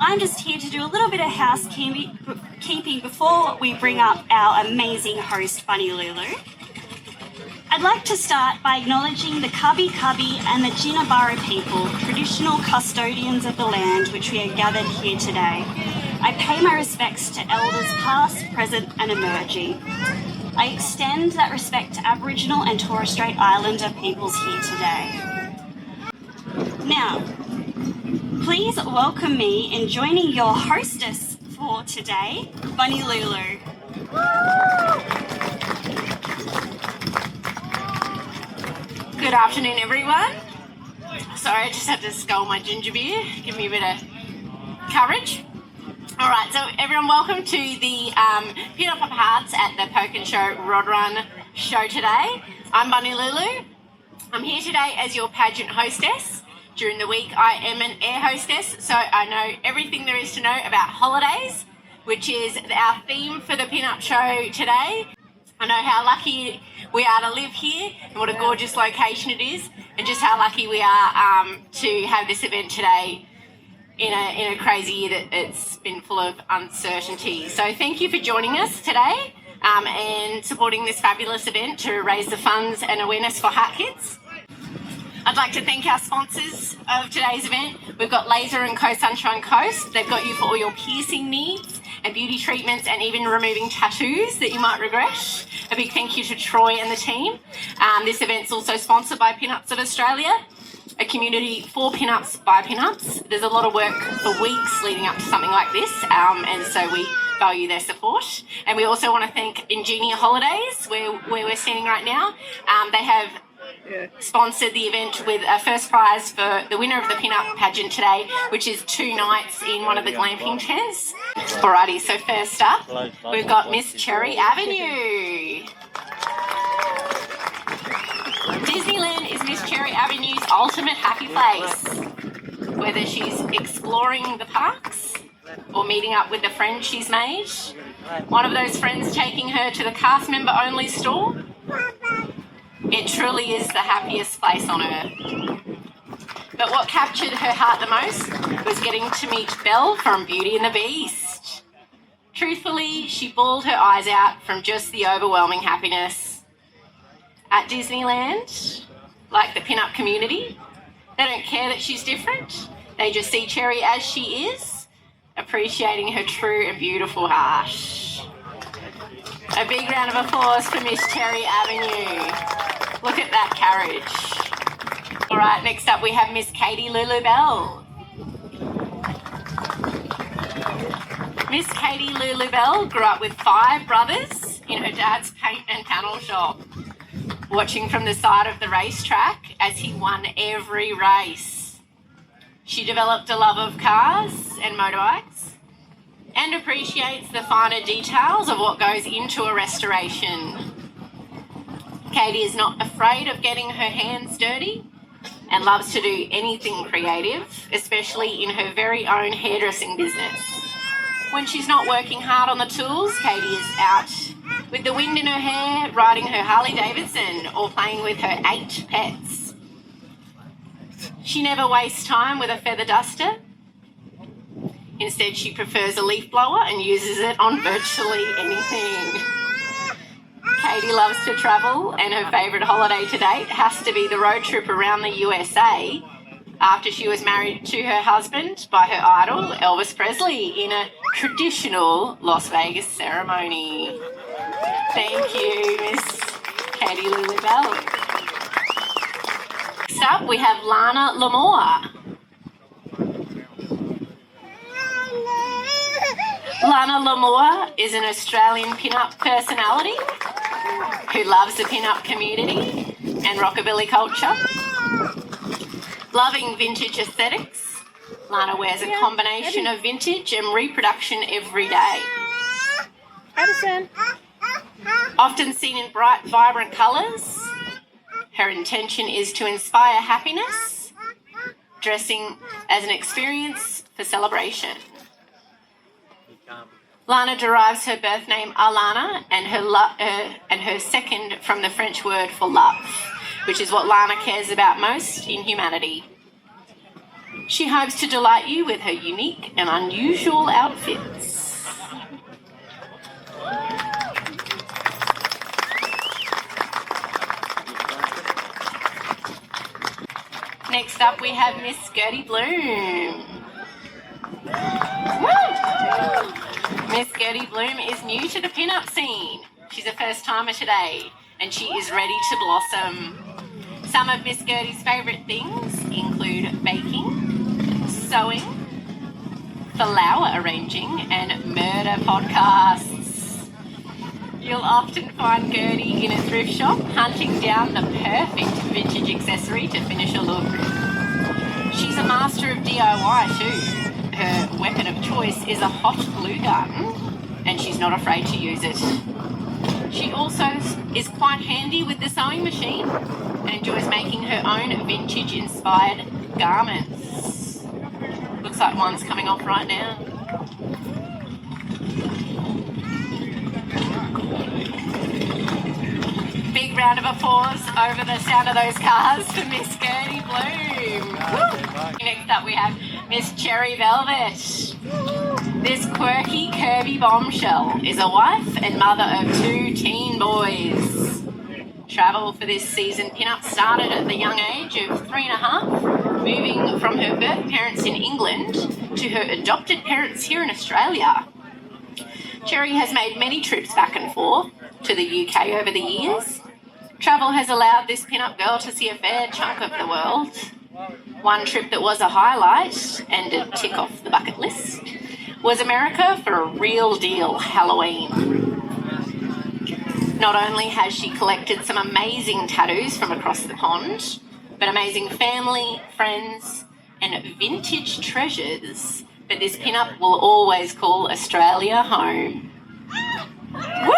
I'm just here to do a little bit of housekeeping before we bring up our amazing host, Bunny Lulu. I'd like to start by acknowledging the Cubby and the Jinnabara people, traditional custodians of the land which we are gathered here today. I pay my respects to elders past, present and emerging. I extend that respect to Aboriginal and Torres Strait Islander peoples here today. Now, please welcome me in joining your hostess for today, Bunny Lulu. Good afternoon, everyone. Sorry, I just had to scull my ginger beer. Give me a bit of courage. All right, so everyone, welcome to the Pinup of Hearts at the Poke and Show Rod Run show today. I'm Bunny Lulu. I'm here today as your pageant hostess. During the week, I am an air hostess, so I know everything there is to know about holidays, which is our theme for the Pinup show today. I know how lucky we are to live here and what a gorgeous location it is, and just how lucky we are to have this event today in a crazy year that it's been full of uncertainty. So thank you for joining us today and supporting this fabulous event to raise the funds and awareness for HeartKids. I'd like to thank our sponsors of today's event. We've got Lazer and Co Sunshine Coast. They've got you for all your piercing needs and beauty treatments and even removing tattoos that you might regret. A big thank you to Troy and the team. This event's also sponsored by Pinups of Australia, a community for Pinups by Pinups. There's a lot of work for weeks leading up to something like this, and so we value their support. And we also want to thank Ingenia Holidays, where we're standing right now. They have sponsored the event with a first prize for the winner of the Pinup pageant today, which is 2 nights in one of the glamping tents. Alrighty, so first up, we've got Miss Cherry Avenue. Disneyland is Miss Cherry Avenue's ultimate happy place. Whether she's exploring the parks or meeting up with a friend she's made, one of those friends taking her to the cast member only store, it truly is the happiest place on earth. But what captured her heart the most was getting to meet Belle from Beauty and the Beast. Truthfully, she bawled her eyes out from just the overwhelming happiness. At Disneyland, like the Pinup community, they don't care that she's different. They just see Cherry as she is, appreciating her true and beautiful heart. A big round of applause for Miss Cherry Avenue. Look at that carriage. All right, next up we have Miss Katie Lulubelle. Miss Katie Lulubelle grew up with 5 brothers in her dad's paint and panel shop, watching from the side of the racetrack as he won every race. She developed a love of cars and motorbikes and appreciates the finer details of what goes into a restoration. Katie is not afraid of getting her hands dirty and loves to do anything creative, especially in her very own hairdressing business. When she's not working hard on the tools, Katie is out with the wind in her hair, riding her Harley Davidson or playing with her 8 pets. She never wastes time with a feather duster. Instead, she prefers a leaf blower and uses it on virtually anything. Katie loves to travel, and her favourite holiday to date has to be the road trip around the USA after she was married to her husband by her idol, Elvis Presley, in a traditional Las Vegas ceremony. Thank you, Miss Katie Lulubelle. Next up, we have Lana Amour. Lana Amour is an Australian pinup personality who loves the pinup community and rockabilly culture. Loving vintage aesthetics, Lana wears a combination of vintage and reproduction every day. Addison. Often seen in bright, vibrant colours, her intention is to inspire happiness, dressing as an experience for celebration. Lana derives her birth name Alana and her second from the French word for love, which is what Lana cares about most in humanity. She hopes to delight you with her unique and unusual outfits. Next up we have Miss Gertie Bloom. Miss Gertie Bloom is new to the pin-up scene. She's a first-timer today and she is ready to blossom. Some of Miss Gertie's favourite things include baking, sewing, flower arranging and murder podcasts. You'll often find Gertie in a thrift shop hunting down the perfect vintage accessory to finish a look. She's a master of DIY too. Her weapon of choice is a hot glue gun and she's not afraid to use it. She also is quite handy with the sewing machine and enjoys making her own vintage inspired garments. Looks like one's coming off right now. Big round of applause over the sound of those cars for Miss Gertie Bloom. Next up we have Miss Cherry Velvet. This quirky, curvy bombshell is a wife and mother of 2 teen boys. Travel for this season pin-up started at the young age of 3.5, moving from her birth parents in England to her adopted parents here in Australia. Cherry has made many trips back and forth to the UK over the years. Travel has allowed this pin-up girl to see a fair chunk of the world. One trip that was a highlight and a tick off the bucket list was America for a real deal Halloween. Not only has she collected some amazing tattoos from across the pond, but amazing family, friends and vintage treasures that this pin-up will always call Australia home. Woo!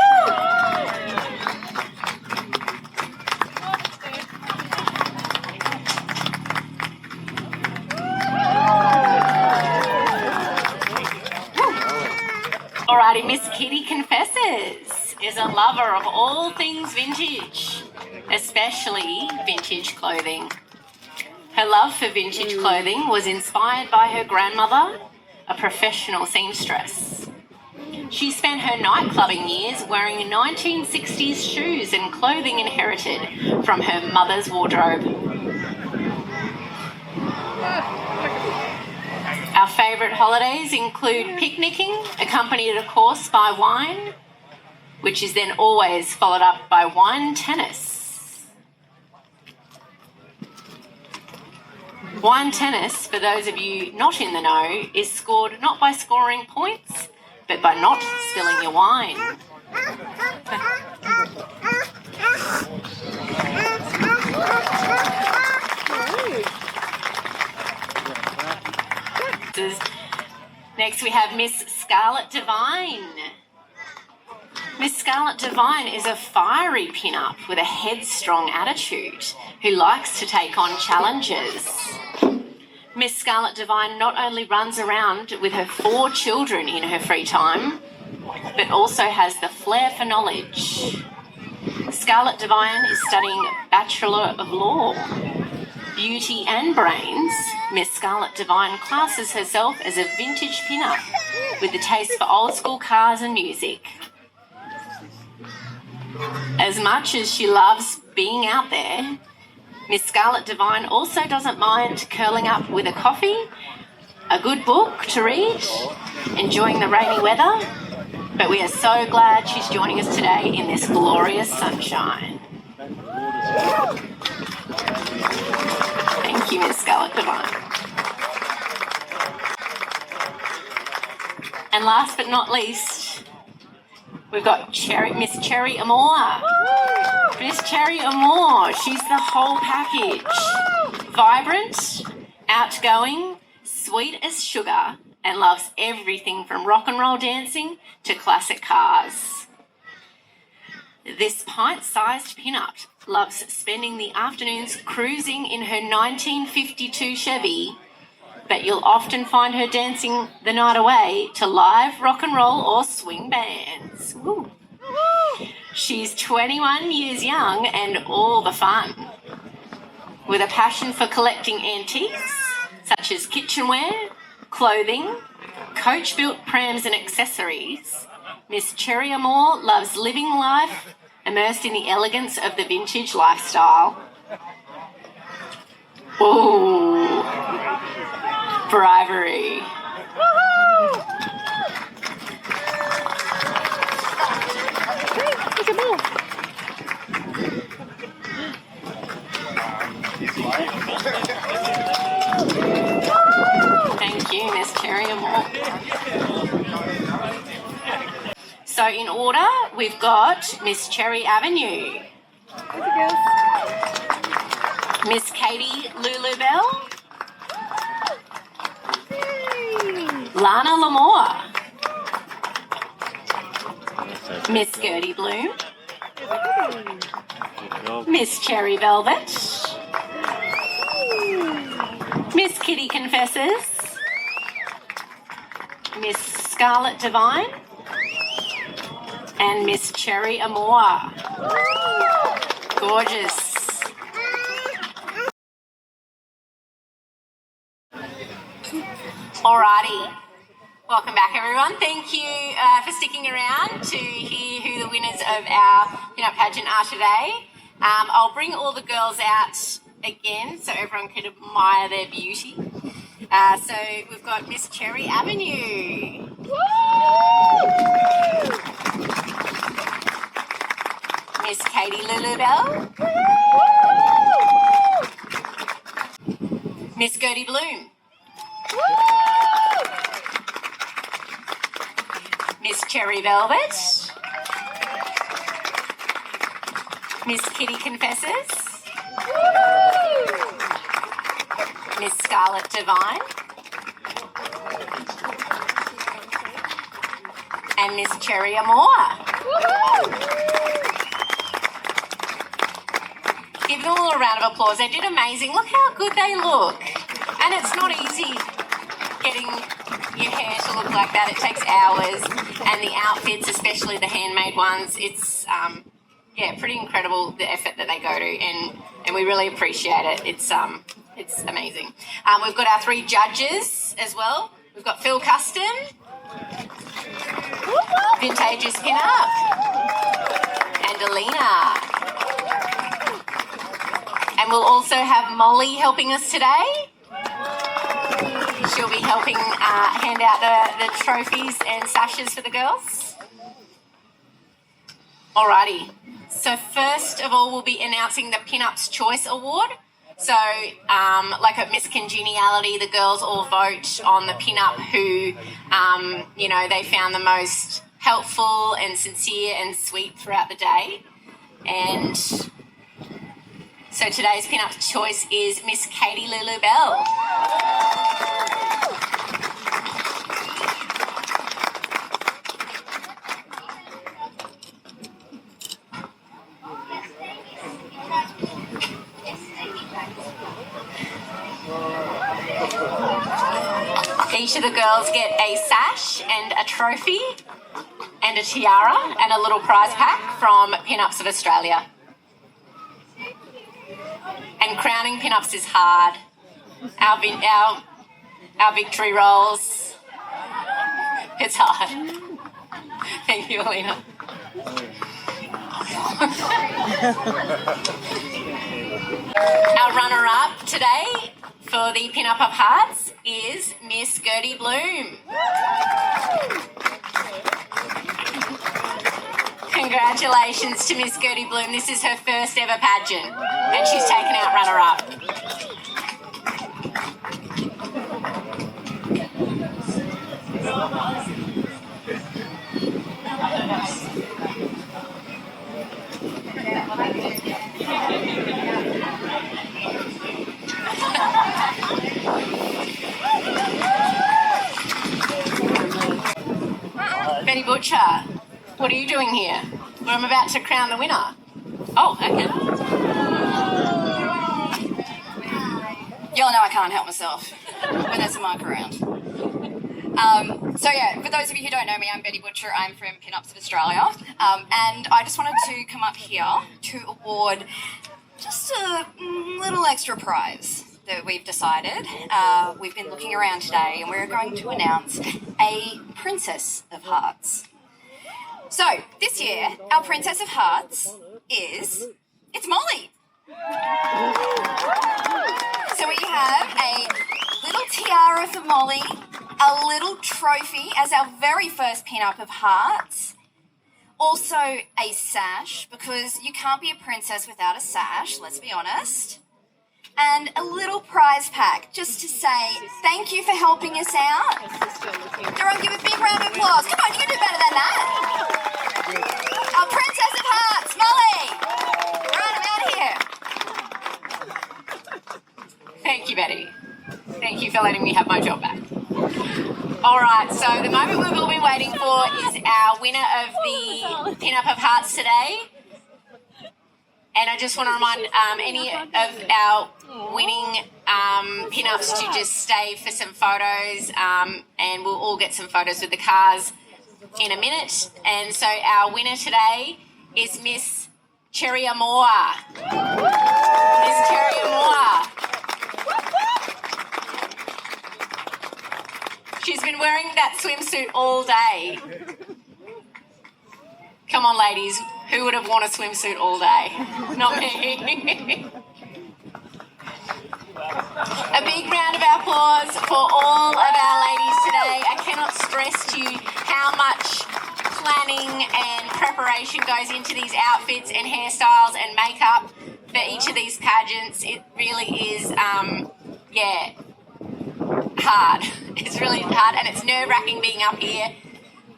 Alrighty, Miss Kitty confesses is a lover of all things vintage, especially vintage clothing. Her love for vintage clothing was inspired by her grandmother, a professional seamstress. She spent her nightclubbing years wearing 1960s shoes and clothing inherited from her mother's wardrobe. Our favourite holidays include picnicking, accompanied of course by wine, which is then always followed up by wine tennis. Wine tennis, for those of you not in the know, is scored not by scoring points, but by not spilling your wine. Next we have Miss Scarlett Devine. Miss Scarlett Devine is a fiery pin-up with a headstrong attitude who likes to take on challenges. Miss Scarlett Devine not only runs around with her 4 children in her free time, but also has the flair for knowledge. Scarlett Devine is studying Bachelor of Law. Beauty and brains, Miss Scarlett Devine classes herself as a vintage pin-up with a taste for old school cars and music. As much as she loves being out there, Miss Scarlett Devine also doesn't mind curling up with a coffee, a good book to read, enjoying the rainy weather, but we are so glad she's joining us today in this glorious sunshine. Thank you, Miss Scarlett Devine. And last but not least, we've got Miss Cherry Amour. Miss Cherry Amour, she's the whole package. Vibrant, outgoing, sweet as sugar, and loves everything from rock and roll dancing to classic cars. This pint-sized pin-up loves spending the afternoons cruising in her 1952 Chevy, but you'll often find her dancing the night away to live rock and roll or swing bands. Woo. She's 21 years young and all the fun. With a passion for collecting antiques, such as kitchenware, clothing, coach-built prams and accessories, Miss Cherry Amour loves living life, immersed in the elegance of the vintage lifestyle. Ooh, bravery. Look at Mo. Thank you, Miss Cherry Amour. So in order, we've got Miss Cherry Avenue, Look at girls. Miss Katie Lulubelle, Lana Lamour, Miss Gertie Bloom, Miss Cherry Velvet, Miss Kitty Confesses, Miss Scarlet Divine, and Miss Cherry Amour. Gorgeous. Alrighty. Welcome back, everyone. Thank you for sticking around to hear who the winners of our Pinup pageant are today. I'll bring all the girls out again so everyone can admire their beauty. So we've got Miss Cherry Avenue. Miss Katie Lulubelle. Miss Gertie Bloom. Miss Cherry Velvet. Miss Kitty Confesses. Miss Scarlet Divine. And Miss Cherry Amour. Give them all a round of applause. They did amazing. Look how good they look. And it's not easy getting your hair to look like that. It takes hours. And the outfits, especially the handmade ones, it's pretty incredible the effort that they go to, and we really appreciate it. It's amazing. We've got our three judges as well. We've got Phil Custon, Vintageous Pinup, and Alina. And we'll also have Molly helping us today. She'll be helping hand out the trophies and sashes for the girls. Alrighty. So first of all, we'll be announcing the Pinups Choice Award. So, like at Miss Congeniality, the girls all vote on the pinup who, they found the most helpful and sincere and sweet throughout the day. And so today's Pinup Choice is Miss Katie Lulubelle. Each of the girls get a sash and a trophy and a tiara and a little prize pack from Pinups of Australia. And crowning Pinups is hard. Our victory rolls. It's hard. Thank you, Alina. Our runner-up today for the Pinup of Hearts is Miss Gertie Bloom. Congratulations to Miss Gertie Bloom. This is her first ever pageant and she's taken out runner-up. Betty Butcher, what are you doing here? Well, I'm about to crown the winner. Oh, okay. Y'all know I can't help myself when there's a mic around. For those of you who don't know me, I'm Betty Butcher. I'm from Pinups of Australia. And I just wanted to come up here to award just a little extra prize. that we've decided. We've been looking around today and we're going to announce a Princess of Hearts. So, this year, our Princess of Hearts it's Molly. So we have a little tiara for Molly, a little trophy as our very first Pinup of Hearts, also a sash, because you can't be a princess without a sash, let's be honest, and a little prize pack just to say thank you for helping us out. Everyone give a big round of applause. Come on, you can do better than that. Our Princess of Hearts, Molly. Right, I'm out of here. Thank you, Betty. Thank you for letting me have my job back. All right, so the moment we've all been waiting for is our winner of the Pinup of Hearts today. And I just want to remind any of our winning pinups to just stay for some photos, and we'll all get some photos with the cars in a minute. And so our winner today is Miss Cherry Amour. Miss Cherry Amour. She's been wearing that swimsuit all day. Come on, ladies. Who would have worn a swimsuit all day? Not me. A big round of applause for all of our ladies today. I cannot stress to you how much planning and preparation goes into these outfits and hairstyles and makeup for each of these pageants. It really is, hard. It's really hard and it's nerve-wracking being up here.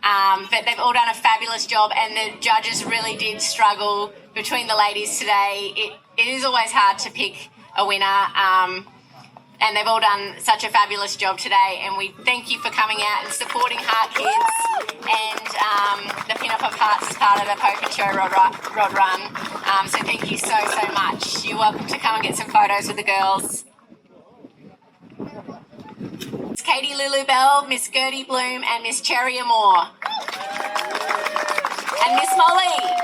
But they've all done a fabulous job and the judges really did struggle between the ladies today. It is always hard to pick a winner, and they've all done such a fabulous job today, and we thank you for coming out and supporting HeartKids and the Pinup of Hearts as part of the Poker Show Rod Run. So thank you so much. You're welcome to come and get some photos with the girls. It's Katie Lulubelle, Miss Gertie Bloom and Miss Cherry Amour. And Miss Molly.